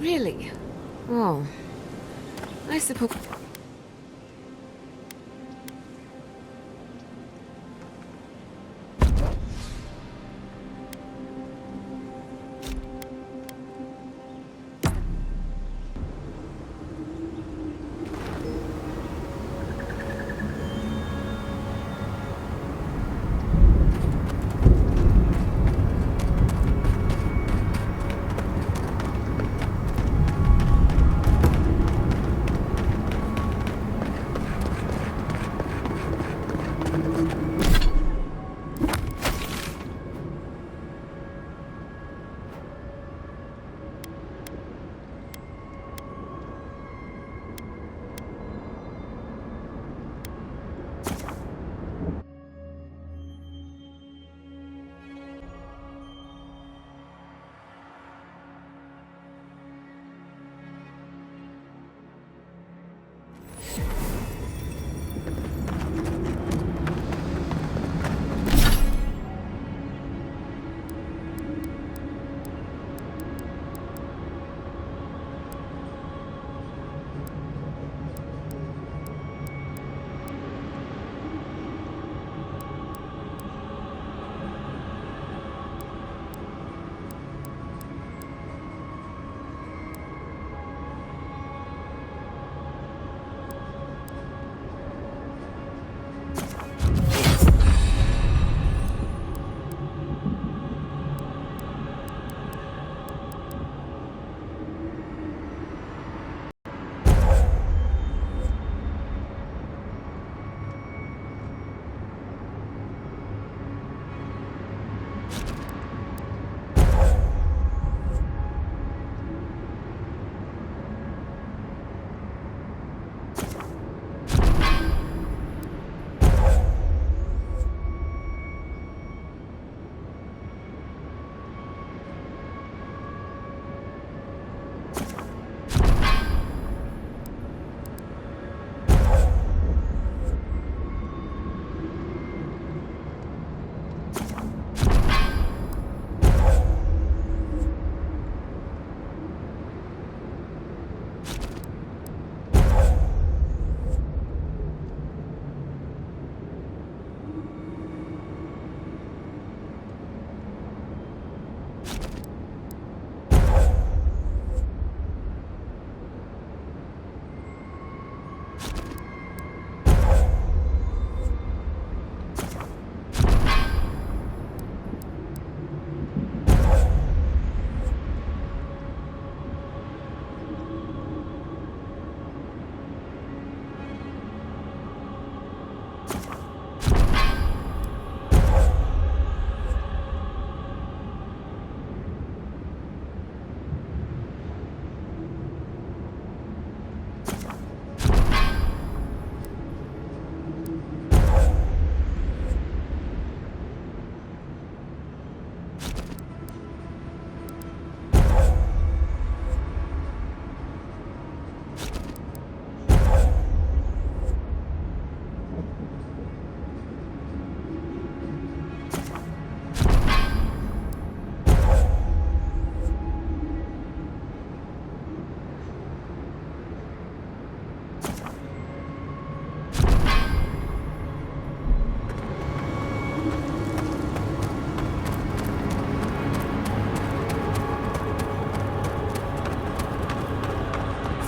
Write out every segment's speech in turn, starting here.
Really? Oh. I suppose...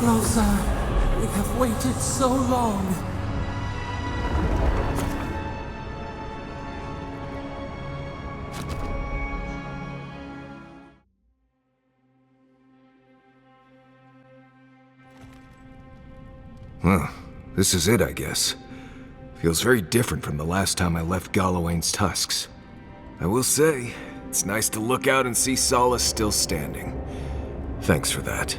Rosa, we have waited so long. Well, this is it, I guess. Feels very different from the last time I left Galawain's tusks. I will say, it's nice to look out and see Solace still standing. Thanks for that.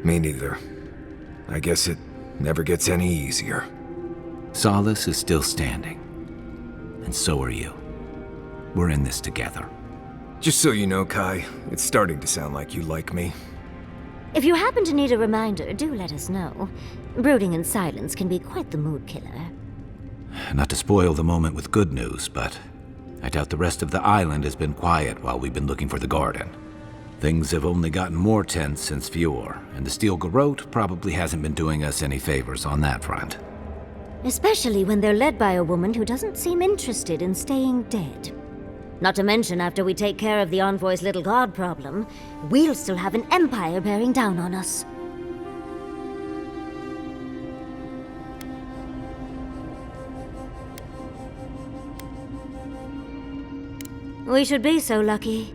Me neither. I guess it never gets any easier. Solace is still standing. And so are you. We're in this together. Just so you know, Kai, it's starting to sound like you like me. If you happen to need a reminder, do let us know. Brooding in silence can be quite the mood killer. Not to spoil the moment with good news, but I doubt the rest of the island has been quiet while we've been looking for the garden. Things have only gotten more tense since Fior, and the Steel Garrote probably hasn't been doing us any favors on that front. Especially when they're led by a woman who doesn't seem interested in staying dead. Not to mention, after we take care of the Envoy's little god problem, we'll still have an empire bearing down on us. We should be so lucky.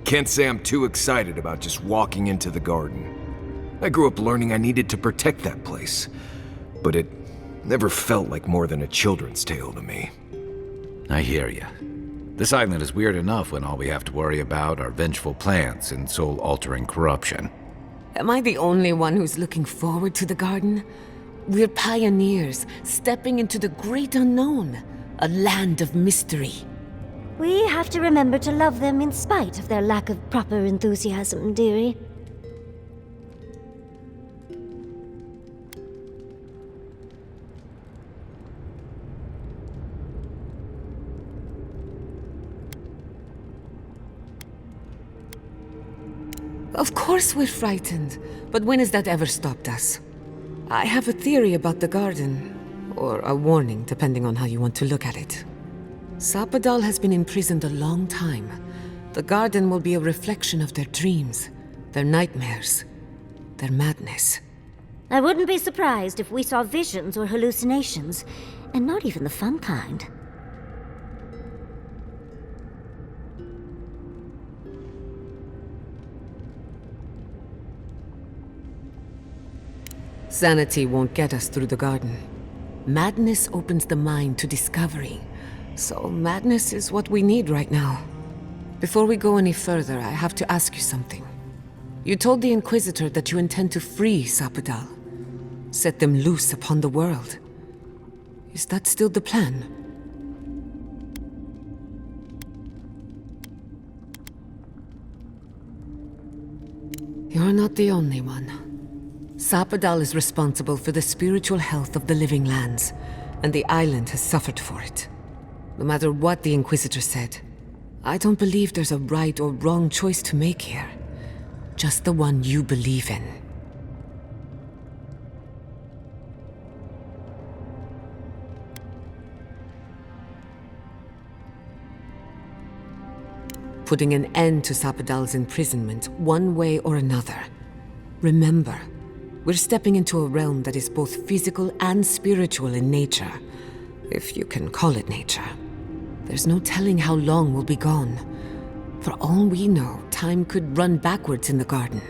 Can't say I'm too excited about just walking into the garden. I grew up learning I needed to protect that place, but it never felt like more than a children's tale to me. I hear you. This island is weird enough when all we have to worry about are vengeful plans and soul-altering corruption. Am I the only one who's looking forward to the garden? We're pioneers, stepping into the great unknown, a land of mystery. We have to remember to love them in spite of their lack of proper enthusiasm, dearie. Of course we're frightened, but when has that ever stopped us? I have a theory about the garden, or a warning, depending on how you want to look at it. Sapadal has been imprisoned a long time. The garden will be a reflection of their dreams, their nightmares, their madness. I wouldn't be surprised if we saw visions or hallucinations, and not even the fun kind. Sanity won't get us through the garden. Madness opens the mind to discovery. So madness is what we need right now. Before we go any further, I have to ask you something. You told the Inquisitor that you intend to free Sapadal. Set them loose upon the world. Is that still the plan? You're not the only one. Sapadal is responsible for the spiritual health of the living lands, and the island has suffered for it. No matter what the Inquisitor said, I don't believe there's a right or wrong choice to make here. Just the one you believe in. Putting an end to Sapadal's imprisonment, one way or another. Remember, we're stepping into a realm that is both physical and spiritual in nature, if you can call it nature. There's no telling how long we'll be gone. For all we know, time could run backwards in the garden.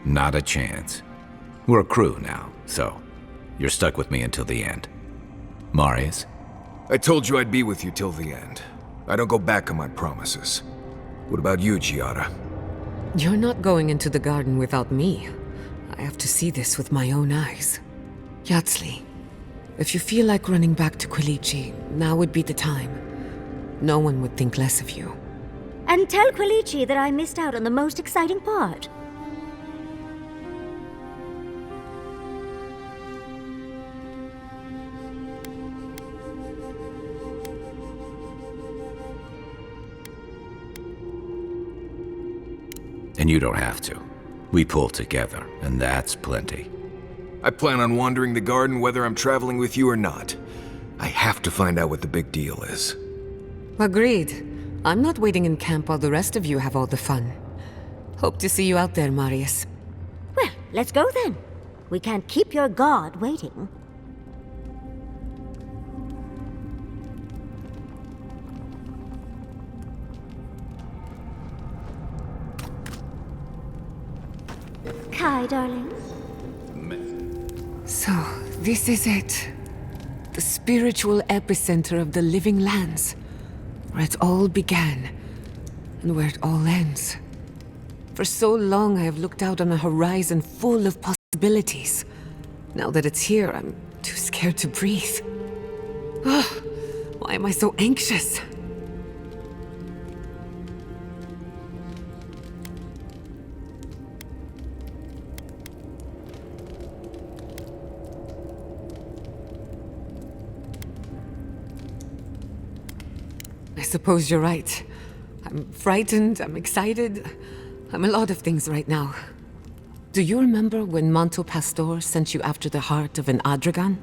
Not a chance. We're a crew now, so you're stuck with me until the end. Marius? I told you I'd be with you till the end. I don't go back on my promises. What about you, Giada? You're not going into the garden without me. I have to see this with my own eyes. Yatsli, if you feel like running back to Quilici, now would be the time. No one would think less of you. And tell Quilici that I missed out on the most exciting part. And you don't have to. We pull together, and that's plenty. I plan on wandering the garden whether I'm traveling with you or not. I have to find out what the big deal is. Agreed. I'm not waiting in camp while the rest of you have all the fun. Hope to see you out there, Marius. Well, let's go then. We can't keep your god waiting. Kai, darling. So, this is it. The spiritual epicenter of the living lands. Where it all began, and where it all ends. For so long I have looked out on a horizon full of possibilities. Now that it's here, I'm too scared to breathe. Ugh, why am I so anxious? suppose you're right. I'm frightened, I'm excited. I'm a lot of things right now. Do you remember when Manto Pastor sent you after the heart of an Adragan?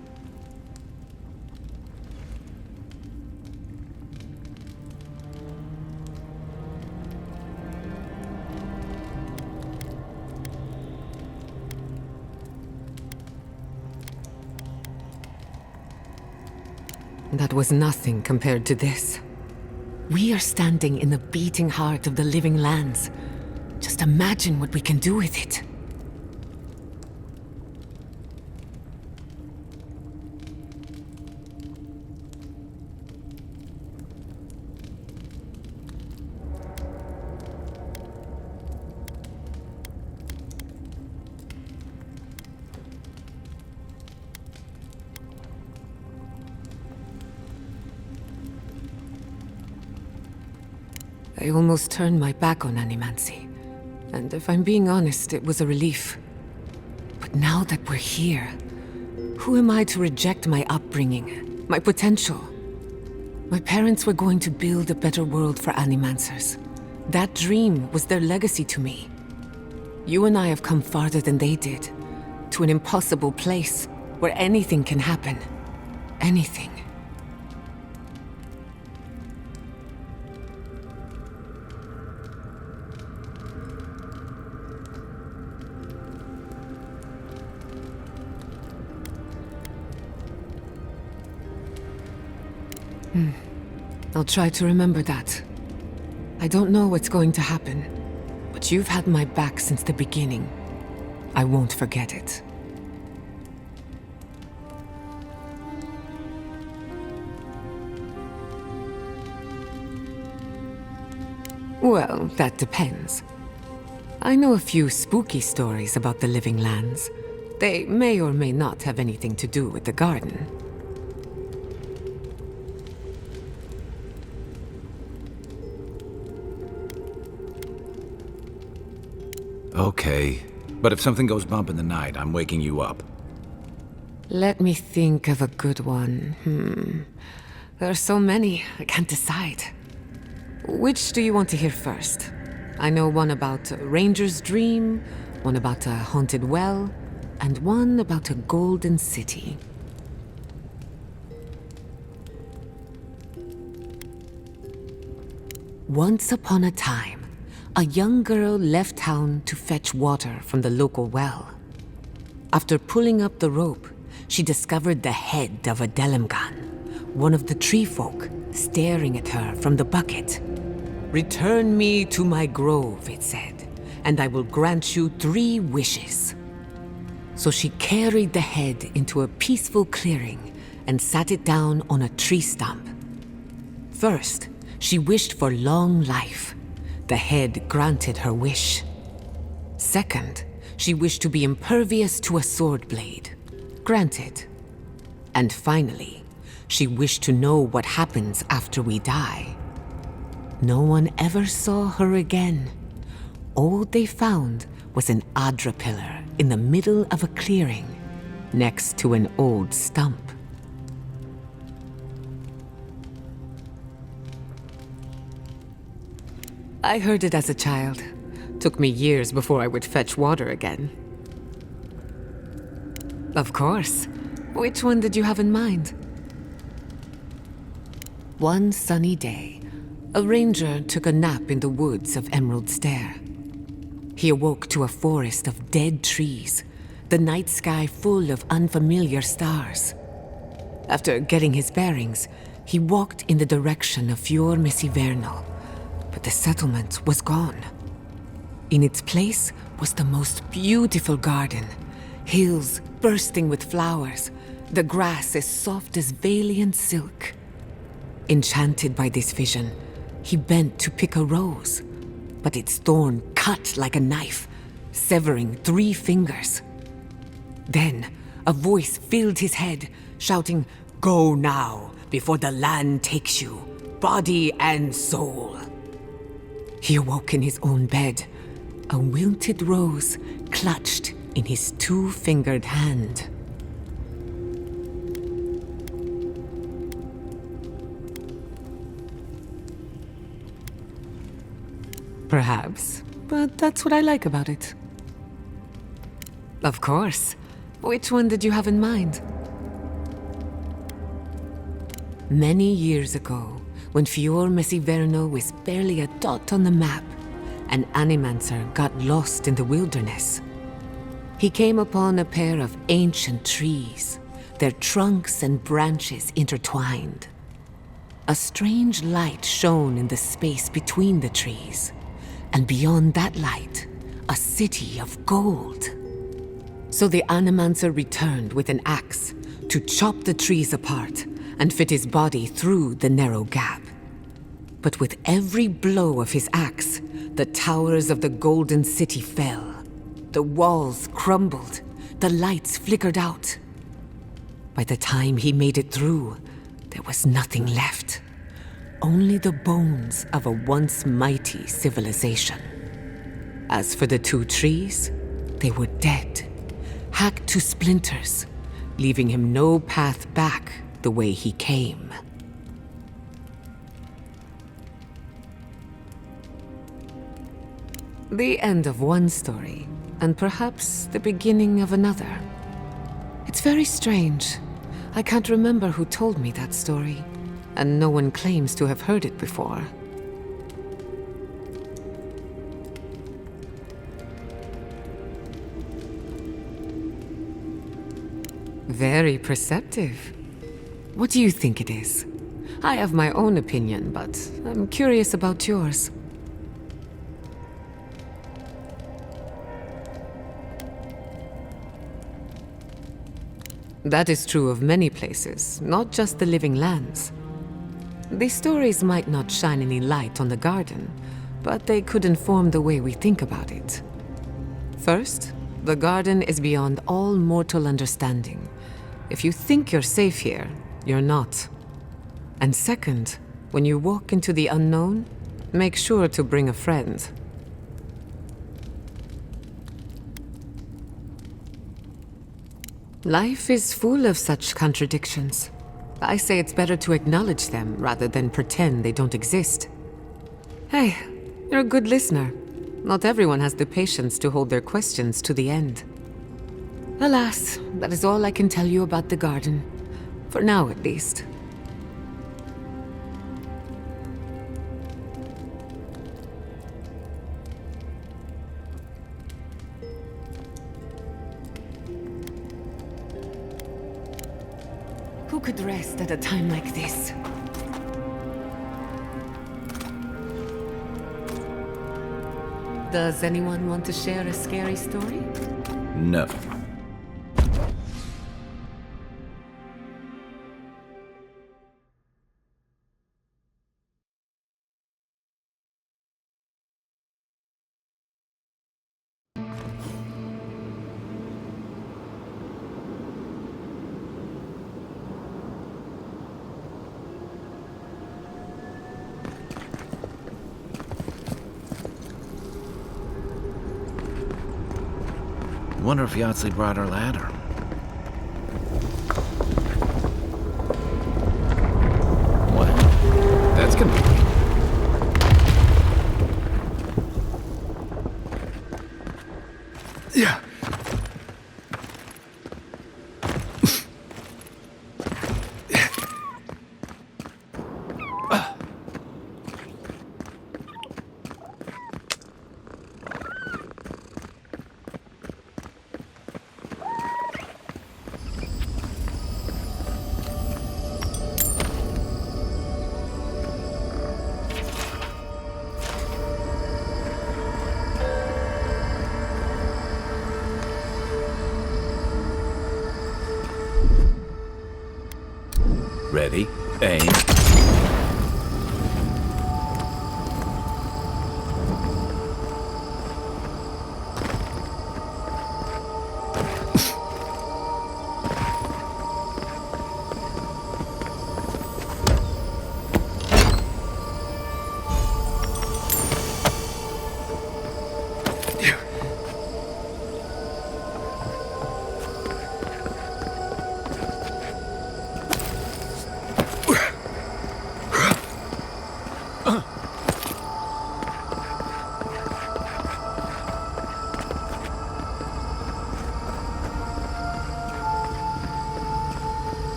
That was nothing compared to this. We are standing in the beating heart of the living lands. Just imagine what we can do with it. I almost turned my back on animancy. And if I'm being honest, it was a relief. But now that we're here, who am I to reject my upbringing, my potential? My parents were going to build a better world for animancers. That dream was their legacy to me. You and I have come farther than they did, to an impossible place where anything can happen. Anything. I'll try to remember that. I don't know what's going to happen, but you've had my back since the beginning. I won't forget it. Well, that depends. I know a few spooky stories about the living lands. They may or may not have anything to do with the garden. Okay, but if something goes bump in the night, I'm waking you up. Let me think of a good one. There are so many, I can't decide. Which do you want to hear first? I know one about a ranger's dream, one about a haunted well, and one about a golden city. Once upon a time, a young girl left town to fetch water from the local well. After pulling up the rope, she discovered the head of a Delimgan, one of the tree folk, staring at her from the bucket. "Return me to my grove," it said, "and I will grant you 3 wishes." So she carried the head into a peaceful clearing and sat it down on a tree stump. First, she wished for long life. The head granted her wish. Second, she wished to be impervious to a sword blade. Granted. And finally, she wished to know what happens after we die. No one ever saw her again. All they found was an Adra pillar in the middle of a clearing, next to an old stump. I heard it as a child. Took me years before I would fetch water again. Of course. Which one did you have in mind? One sunny day, a ranger took a nap in the woods of Emerald Stair. He awoke to a forest of dead trees, the night sky full of unfamiliar stars. After getting his bearings, he walked in the direction of Fior Messivernal, but the settlement was gone. In its place was the most beautiful garden, hills bursting with flowers, the grass as soft as Valiant silk. Enchanted by this vision, he bent to pick a rose, but its thorn cut like a knife, severing 3 fingers. Then, a voice filled his head, shouting, "Go now, before the land takes you, body and soul." He awoke in his own bed, a wilted rose clutched in his 2-fingered hand. Perhaps, but that's what I like about it. Of course. Which one did you have in mind? Many years ago, when Fior Messiverno was barely a dot on the map, an animancer got lost in the wilderness. He came upon a pair of ancient trees, their trunks and branches intertwined. A strange light shone in the space between the trees, and beyond that light, a city of gold. So the animancer returned with an axe to chop the trees apart and fit his body through the narrow gap. But with every blow of his axe, the towers of the golden city fell. The walls crumbled, the lights flickered out. By the time he made it through, there was nothing left. Only the bones of a once mighty civilization. As for the two trees, they were dead, hacked to splinters, leaving him no path back the way he came. The end of one story, and perhaps the beginning of another. It's very strange. I can't remember who told me that story, and no one claims to have heard it before. Very perceptive. What do you think it is? I have my own opinion, but I'm curious about yours. That is true of many places, not just the living lands. These stories might not shine any light on the garden, but they could inform the way we think about it. First, the garden is beyond all mortal understanding. If you think you're safe here, you're not. And second, when you walk into the unknown, make sure to bring a friend. Life is full of such contradictions. I say it's better to acknowledge them rather than pretend they don't exist. Hey, you're a good listener. Not everyone has the patience to hold their questions to the end. Alas, that is all I can tell you about the garden. For now, at least. Who could rest at a time like this? Does anyone want to share a scary story? No. Wonder if Yahtzee brought our ladder. What? That's convenient. Yeah. Ready, aim.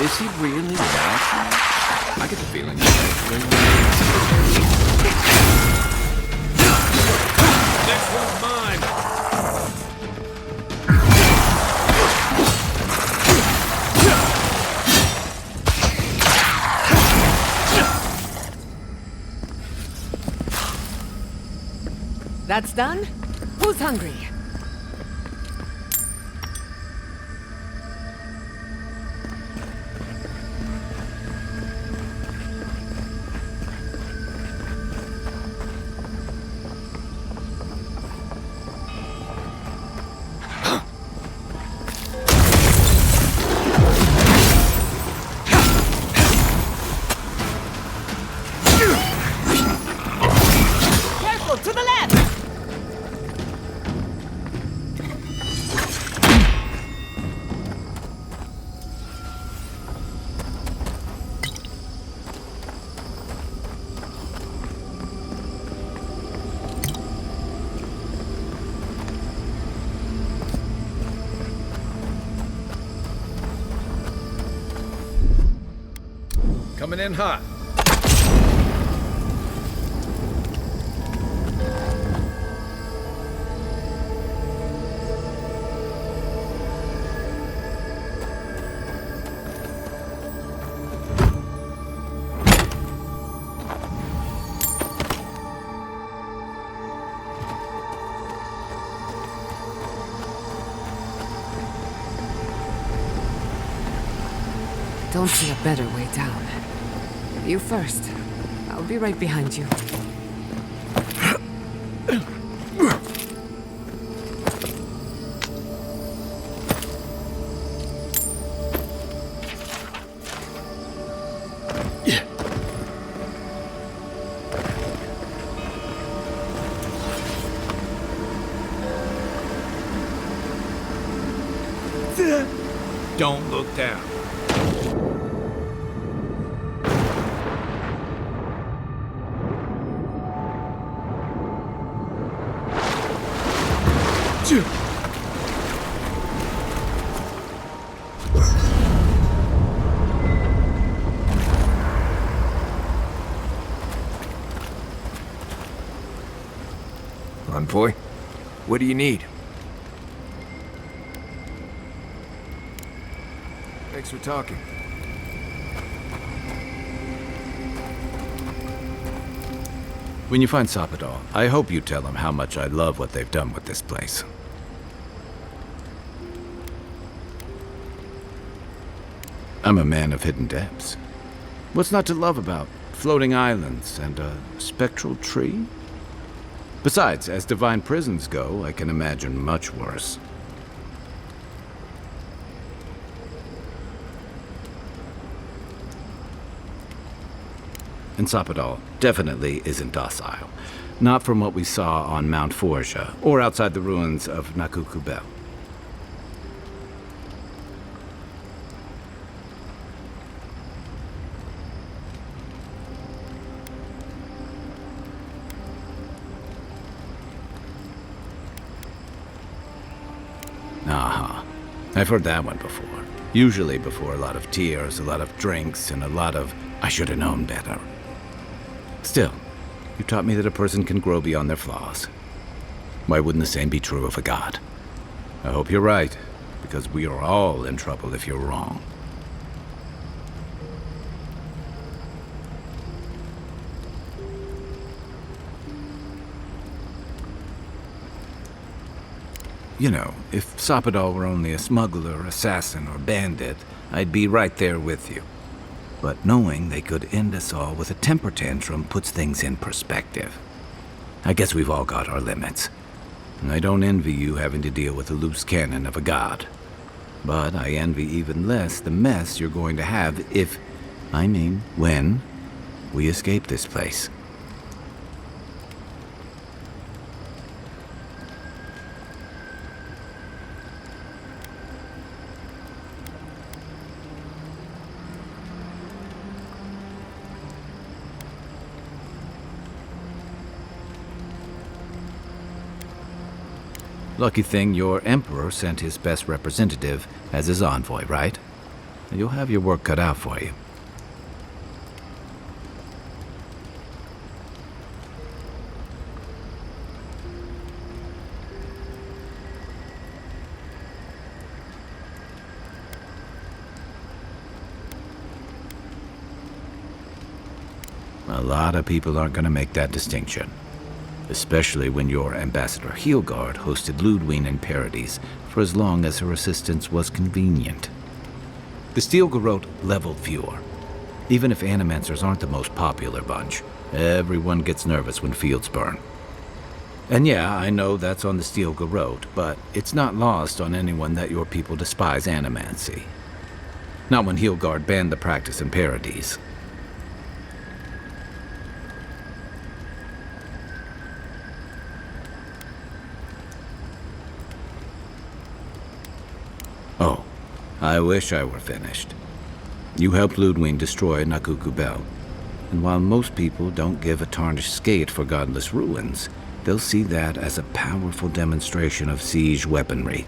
Is he really that? I get the feeling he's actually... Next one's mine! That's done? Who's hungry? Careful, to the left! Coming in hot. Don't see a better way down. You first. I'll be right behind you. Don't look down. Envoy, what do you need? Thanks for talking. When you find Sapadal, I hope you tell him how much I love what they've done with this place. I'm a man of hidden depths. What's not to love about floating islands and a spectral tree? Besides, as divine prisons go, I can imagine much worse. And Sapadal definitely isn't docile. Not from what we saw on Mount Forja, or outside the ruins of Nakukubel. Aha. I've heard that one before. Usually before a lot of tears, a lot of drinks, and a lot of, I should have known better. Still, you taught me that a person can grow beyond their flaws. Why wouldn't the same be true of a god? I hope you're right, because we are all in trouble if you're wrong. You know, if Sapadal were only a smuggler, assassin, or bandit, I'd be right there with you. But knowing they could end us all with a temper tantrum puts things in perspective. I guess we've all got our limits. And I don't envy you having to deal with a loose cannon of a god. But I envy even less the mess you're going to have if, when, we escape this place. Lucky thing your emperor sent his best representative as his envoy, right? you'll have your work cut out for you. A lot of people aren't going to make that distinction. Especially when your Ambassador Heelguard hosted Ludwig in Parodies for as long as her assistance was convenient. The Steel Garrote leveled fewer. Even if Animancers aren't the most popular bunch, everyone gets nervous when fields burn. And yeah, I know that's on the Steel Garrote, but it's not lost on anyone that your people despise Animancy. Not when Heelguard banned the practice in Parodies. Oh, I wish I were finished. You helped Ludwig destroy Nakuku Bell, and while most people don't give a tarnished skate for godless ruins, they'll see that as a powerful demonstration of siege weaponry.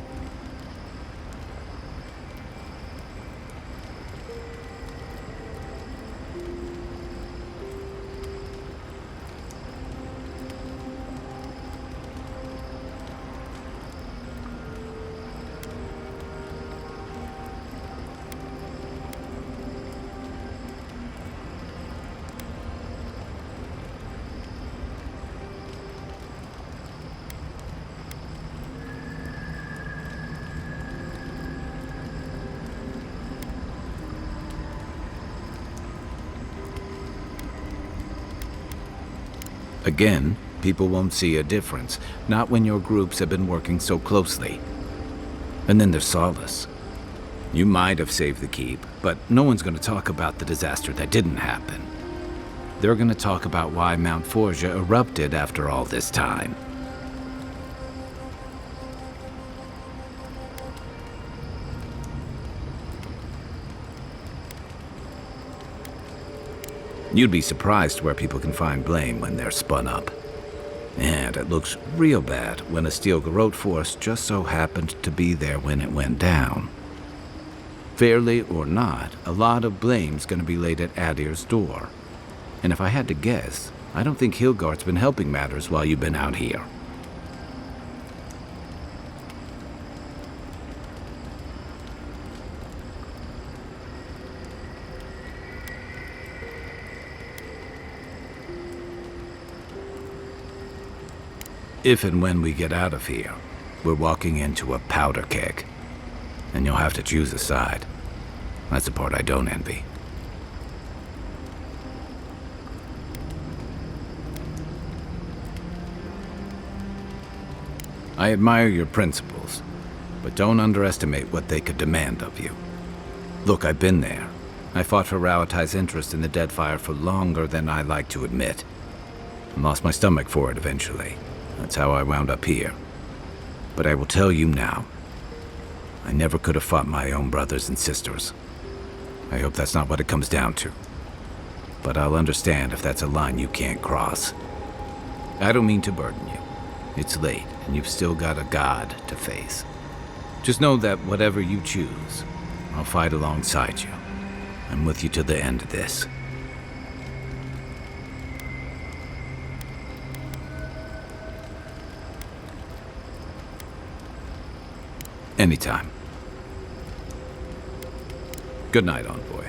Again, people won't see a difference, not when your groups have been working so closely. And then there's Solace. You might have saved the keep, but no one's going to talk about the disaster that didn't happen. They're going to talk about why Mount Forja erupted after all this time. You'd be surprised where people can find blame when they're spun up. And it looks real bad when a Steel Garrote force just so happened to be there when it went down. Fairly or not, a lot of blame's gonna be laid at Adir's door. And if I had to guess, I don't think Heelguard's been helping matters while you've been out here. If and when we get out of here, we're walking into a powder keg. And you'll have to choose a side. That's the part I don't envy. I admire your principles, but don't underestimate what they could demand of you. Look, I've been there. I fought for Rauatai's interest in the Deadfire for longer than I like to admit. And lost my stomach for it eventually. That's how I wound up here. But I will tell you now, I never could have fought my own brothers and sisters. I hope that's not what it comes down to. But I'll understand if that's a line you can't cross. I don't mean to burden you. It's late, and you've still got a god to face. Just know that whatever you choose, I'll fight alongside you. I'm with you to the end of this. Anytime. Good night, Envoy.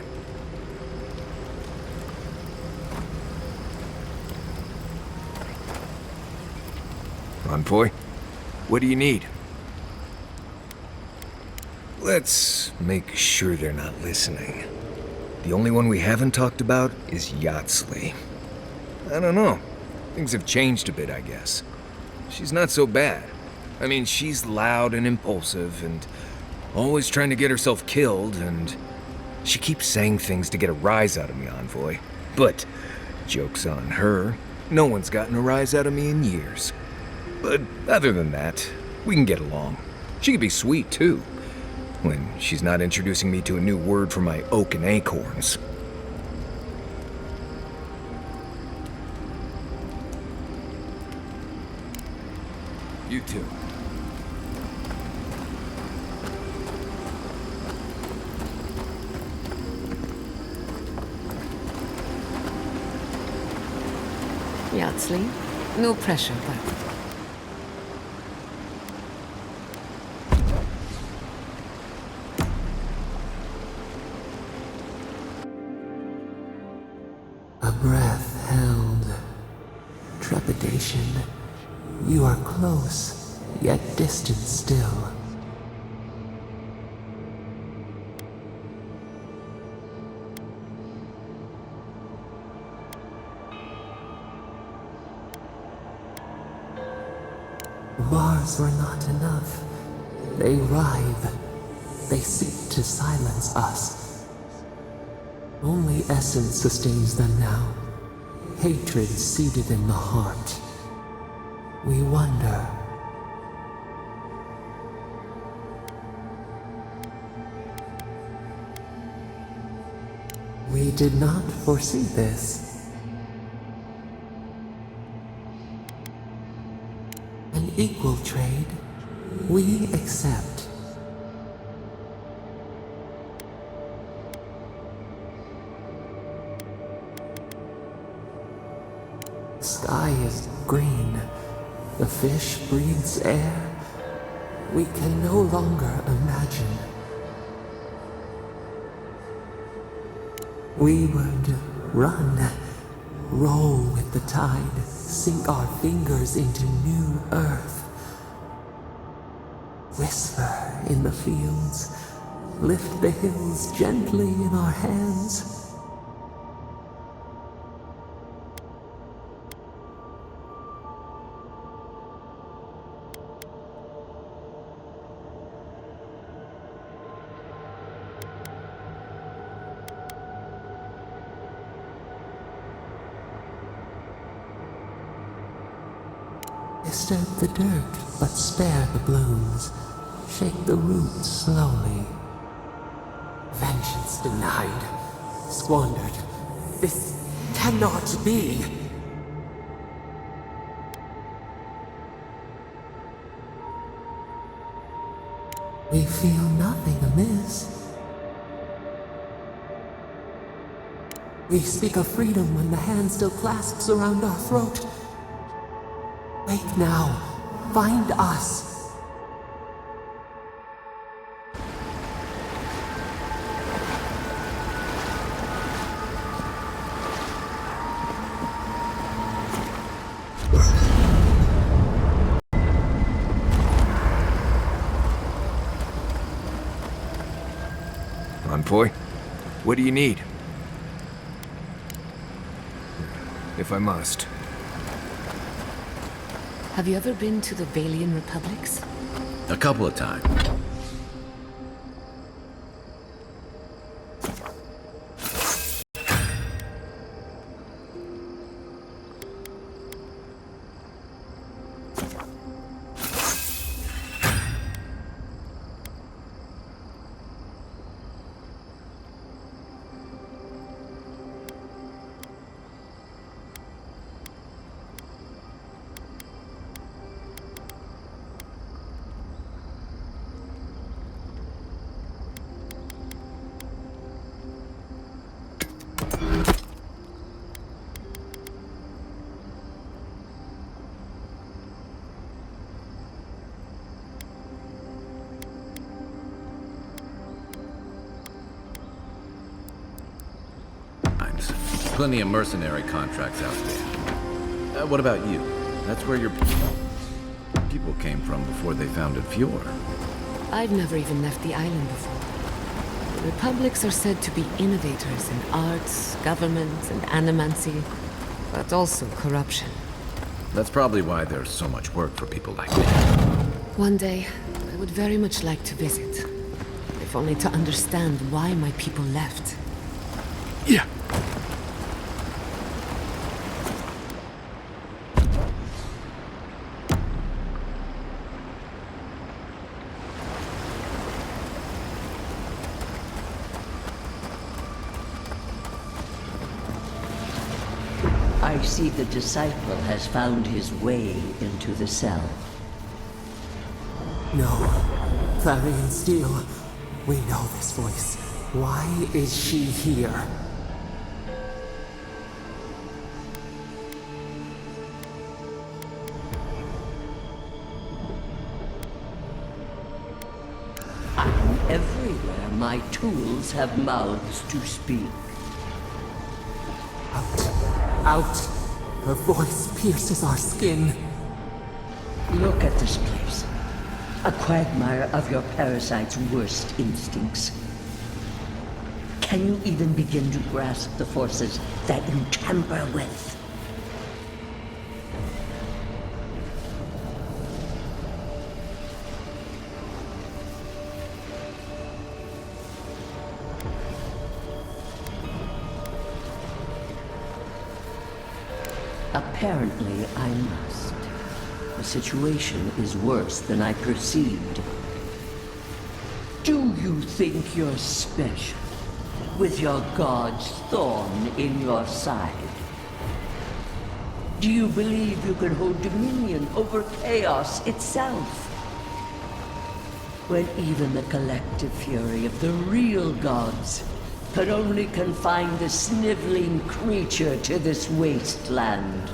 Envoy, what do you need? Let's make sure they're not listening. The only one we haven't talked about is Yatsley. I don't know. Things have changed a bit, I guess. She's not so bad. I mean, she's loud and impulsive and always trying to get herself killed, and she keeps saying things to get a rise out of me, Envoy. But, joke's on her, no one's gotten a rise out of me in years. But other than that, we can get along. She can be sweet, too, when she's not introducing me to a new word for my oak and acorns. You too. Yardsley. No pressure, but... A breath held. Trepidation. You are close, yet distant still. Bars were not enough. They writhe. They seek to silence us. Only essence sustains them now. Hatred seated in the heart. We wonder. We did not foresee this. An equal trade, we accept. The sky is green. The fish breathes air. We can no longer imagine. We would run, roll with the tide, sink our fingers into new earth. Whisper in the fields, lift the hills gently in our hands. Disturb the dirt, but spare the blooms. Shake the roots slowly. Vengeance denied, squandered. This cannot be. We feel nothing amiss. We speak of freedom when the hand still clasps around our throat. Wake now. Find us. Envoy, what do you need? If I must. Have you ever been to the Valian Republics? A couple of times. Plenty of mercenary contracts out there. What about you? That's where your people came from before they founded Fjord. I've never even left the island before. The Republics are said to be innovators in arts, government, and animancy, but also corruption. That's probably why there's so much work for people like me. One day, I would very much like to visit, if only to understand why my people left. Yeah. I see the disciple has found his way into the cell. No. Clarion Steel. We know this voice. Why is she here? my tools have mouths to speak. Out! Her voice pierces our skin. Look at this place. A quagmire of your parasite's worst instincts. Can you even begin to grasp the forces that you tamper with? Apparently, I must. The situation is worse than I perceived. Do you think you're special, with your god's thorn in your side? Do you believe you can hold dominion over chaos itself? When even the collective fury of the real gods could only confine the sniveling creature to this wasteland.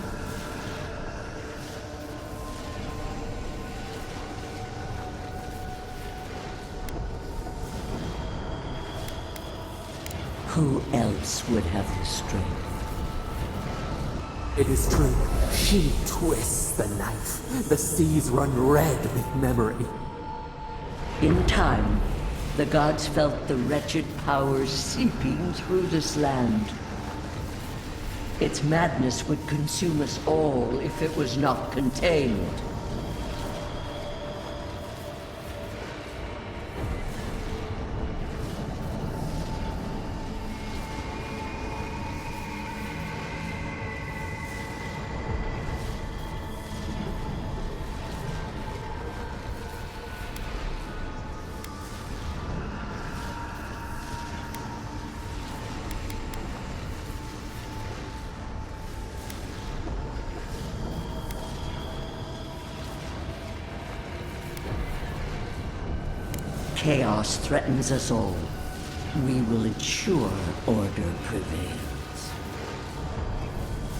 Who else would have the strength? It is true. She twists the knife. The seas run red with memory. In time, the gods felt the wretched powers seeping through this land. Its madness would consume us all if it was not contained. Chaos threatens us all. We will ensure order prevails.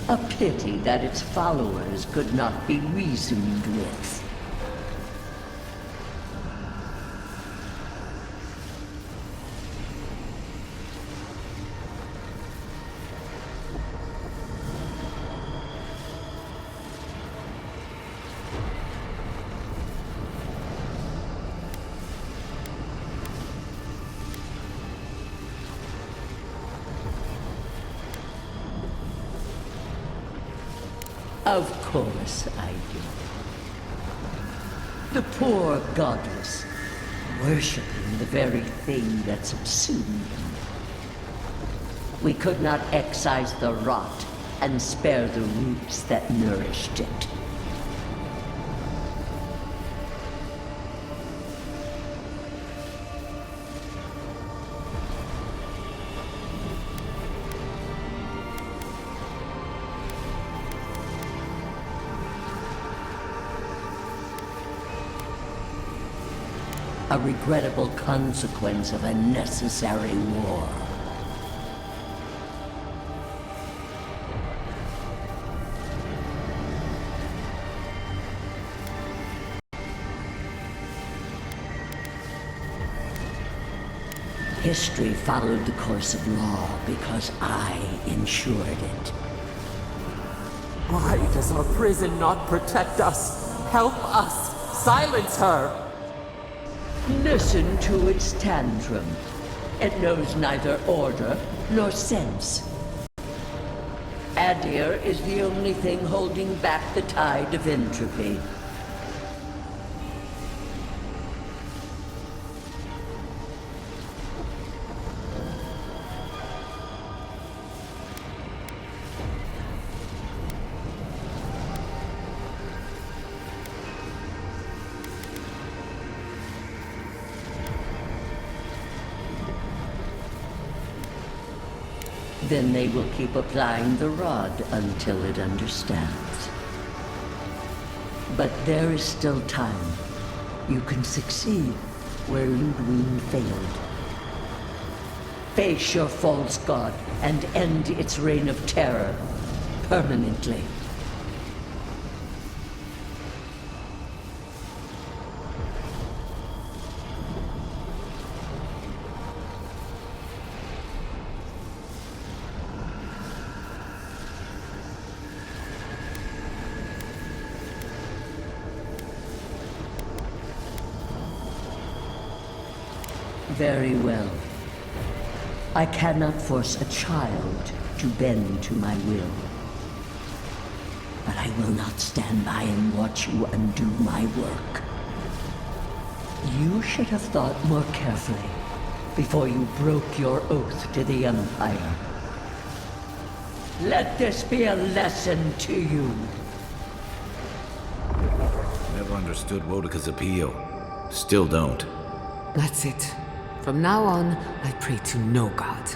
A pity that its followers could not be reasoned with. Of course I do. The poor godless, worshipping the very thing that subsumed them. We could not excise the rot and spare the roots that nourished it. A regrettable consequence of a necessary war. History followed the course of law because I ensured it. Why does our prison not protect us? Help us! Silence her! Listen to its tantrum. It knows neither order nor sense. Adir is the only thing holding back the tide of entropy. Then they will keep applying the rod until it understands. But there is still time. You can succeed where Ludwig failed. Face your false god and end its reign of terror permanently. Very well. I cannot force a child to bend to my will. But I will not stand by and watch you undo my work. You should have thought more carefully before you broke your oath to the Empire. Let this be a lesson to you. Never understood Wodika's appeal. Still don't. That's it. From now on, I pray to no god.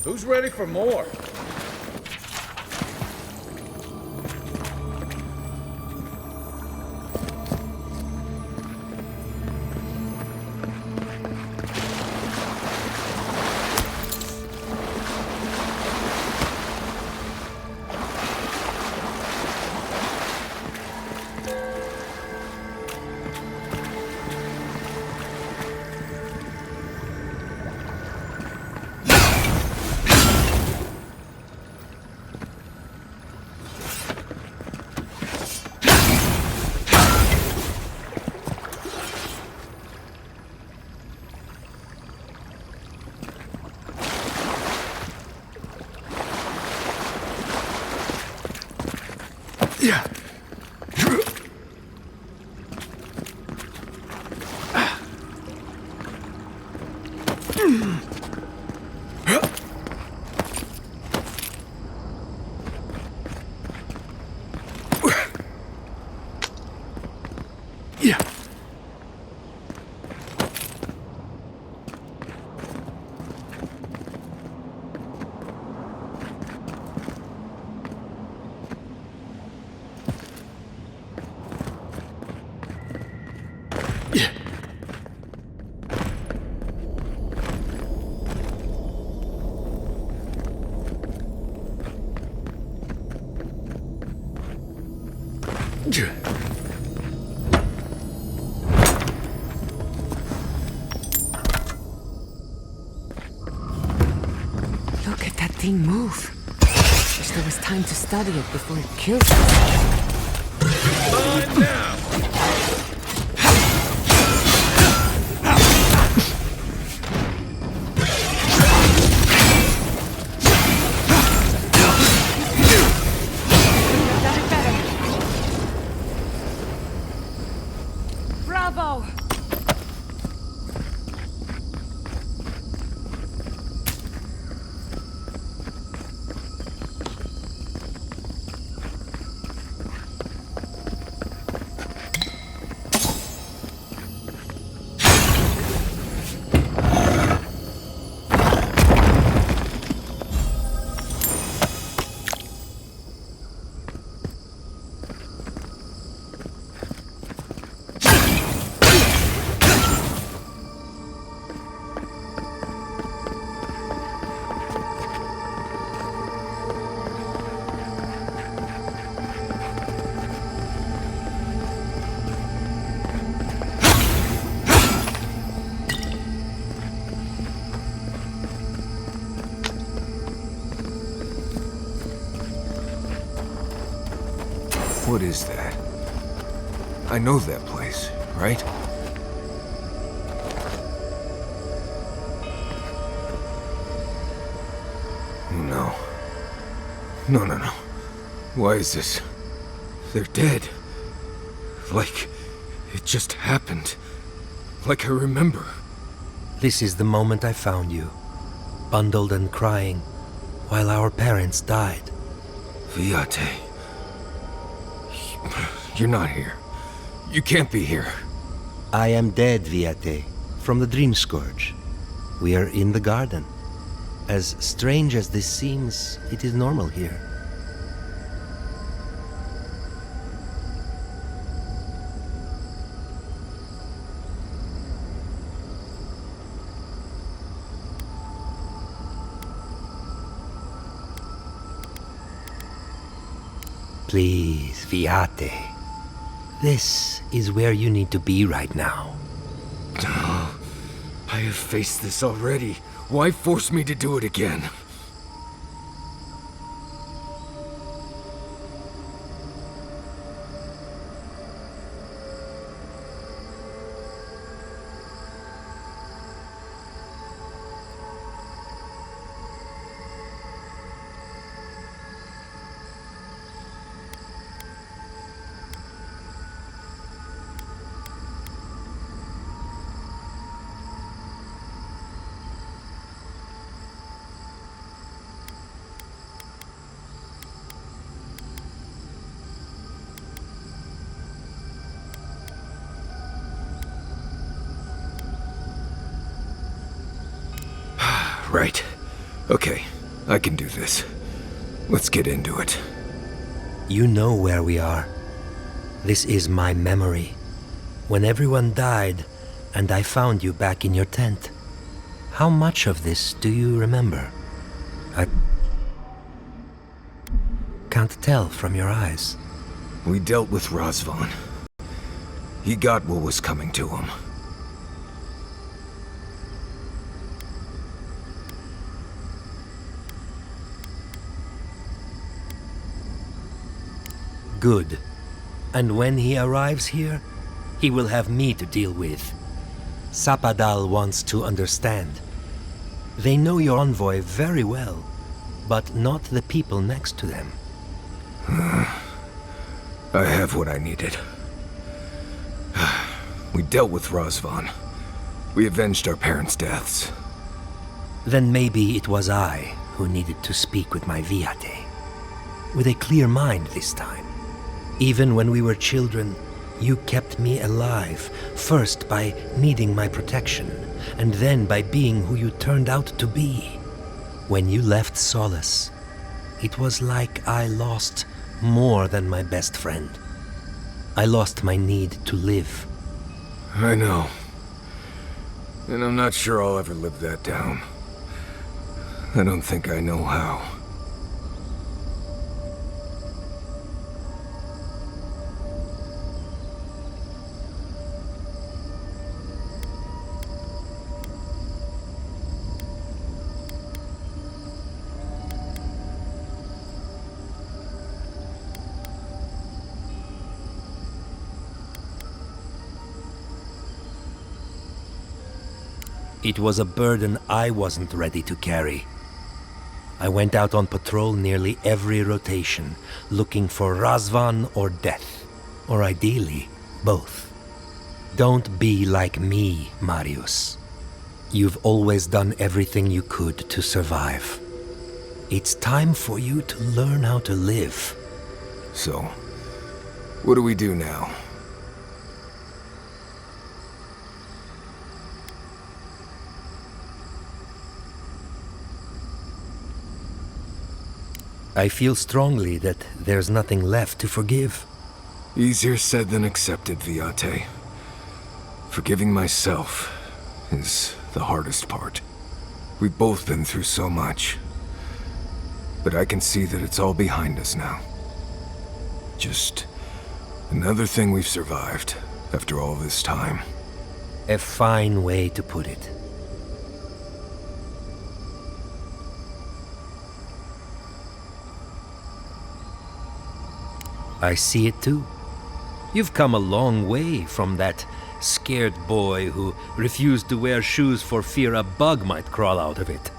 Who's ready for more? Yeah. Yeah. Look at that thing move. Wish there was time to study it before it kills us. Mine now! Bravo! What is that? I know that place, right? No. No. Why is this? They're dead. Like, it just happened. Like I remember. This is the moment I found you, bundled and crying, while our parents died. Viate. You're not here. You can't be here. I am dead, Viate, from the Dream Scourge. We are in the garden. As strange as this seems, it is normal here. Please, Viate. This is where you need to be right now. I have faced this already. Why force me to do it again? Right. Okay, I can do this. Let's get into it. You know where we are. This is my memory. When everyone died, and I found you back in your tent. How much of this do you remember? I can't tell from your eyes. We dealt with Razvan. He got what was coming to him. Good. And when he arrives here, he will have me to deal with. Sapadal wants to understand. They know your envoy very well, but not the people next to them. I have what I needed. We dealt with Razvan. We avenged our parents' deaths. Then maybe it was I who needed to speak with my Viate. With a clear mind this time. Even when we were children, you kept me alive, first by needing my protection, and then by being who you turned out to be. When you left Solace, it was like I lost more than my best friend. I lost my need to live. I know. And I'm not sure I'll ever live that down. I don't think I know how. It was a burden I wasn't ready to carry. I went out on patrol nearly every rotation, looking for Razvan or death, or ideally, both. Don't be like me, Marius. You've always done everything you could to survive. It's time for you to learn how to live. So, what do we do now? I feel strongly that there's nothing left to forgive. Easier said than accepted, Viate. Forgiving myself is the hardest part. We've both been through so much. But I can see that it's all behind us now. Just another thing we've survived after all this time. A fine way to put it. I see it too. You've come a long way from that scared boy who refused to wear shoes for fear a bug might crawl out of it.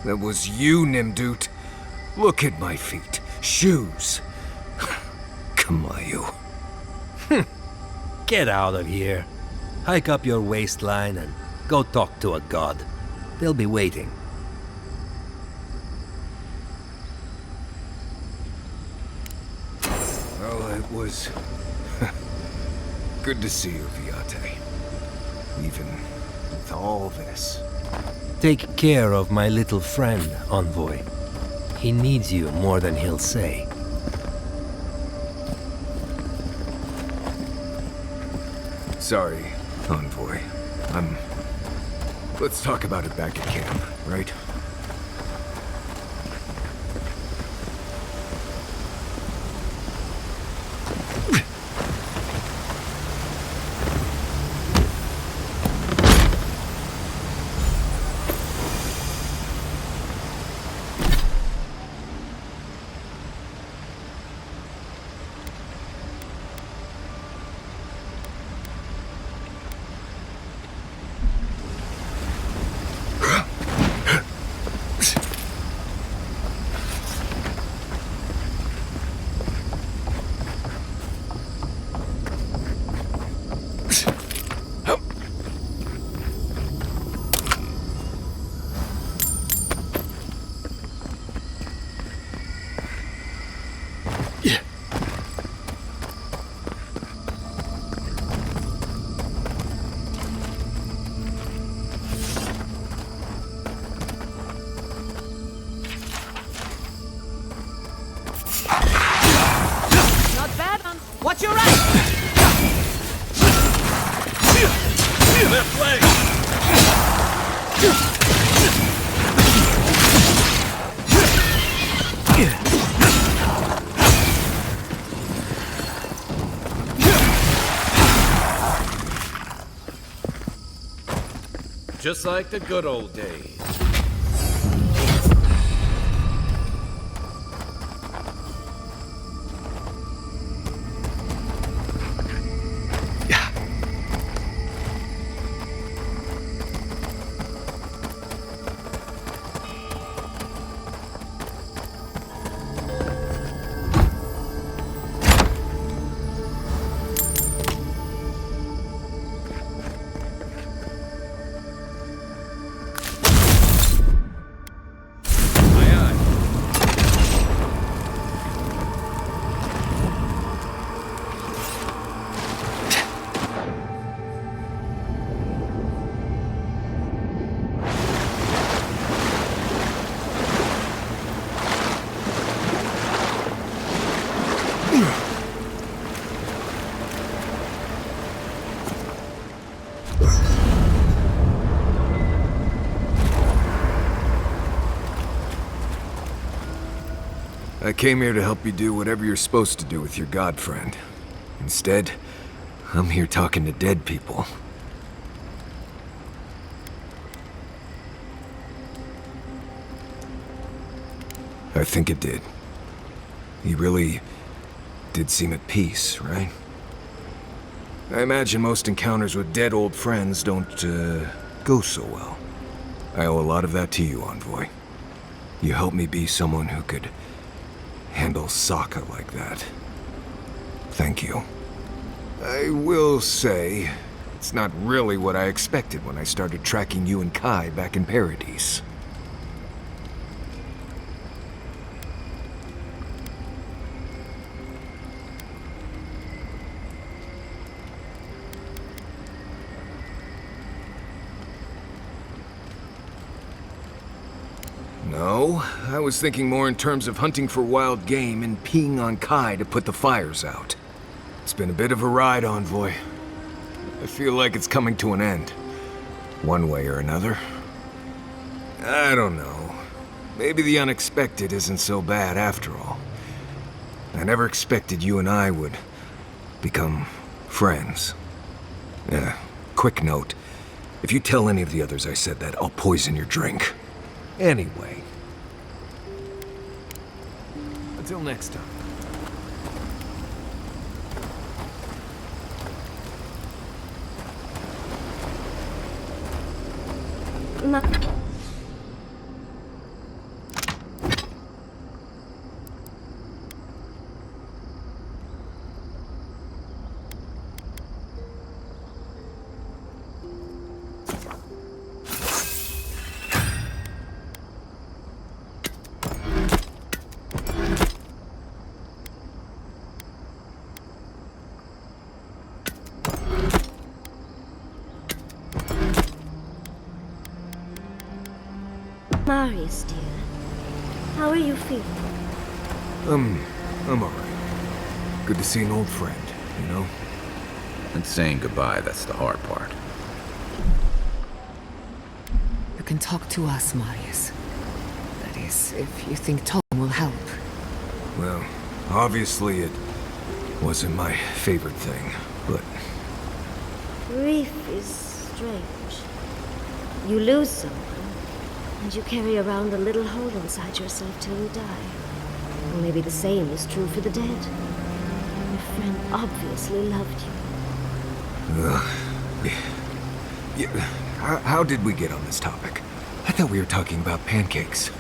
That was you, Nimdut. Look at my feet. Shoes. Kamayu. Get out of here. Hike up your waistline and Go talk to a god. They'll be waiting. Well, it was good to see you, Viate. Even with all this. Take care of my little friend, Envoy. He needs you more than he'll say. Sorry, Envoy. Let's talk about it back at camp, right? Watch your right! Left leg! Just like the good old days. I came here to help you do whatever you're supposed to do with your god friend. Instead, I'm here talking to dead people. I think it did. He really did seem at peace, right? I imagine most encounters with dead old friends don't, go so well. I owe a lot of that to you, Envoy. You helped me be someone who could handle Sokka like that. Thank you. I will say, it's not really what I expected when I started tracking you and Kai back in Paradise. No, I was thinking more in terms of hunting for wild game and peeing on Kai to put the fires out. It's been a bit of a ride, Envoy. I feel like it's coming to an end. One way or another. I don't know. Maybe the unexpected isn't so bad after all. I never expected you and I would become friends. Yeah, quick note. If you tell any of the others I said that, I'll poison your drink. Anyway. Until next time. Marius, dear. How are you feeling? I'm alright. Good to see an old friend, you know? And saying goodbye, that's the hard part. You can talk to us, Marius. That is, if you think Tom will help. Well, obviously it wasn't my favorite thing, but... Grief is strange. You lose someone, and you carry around a little hole inside yourself till you die. Or maybe the same is true for the dead. Your friend obviously loved you. Yeah, how did we get on this topic? I thought we were talking about pancakes.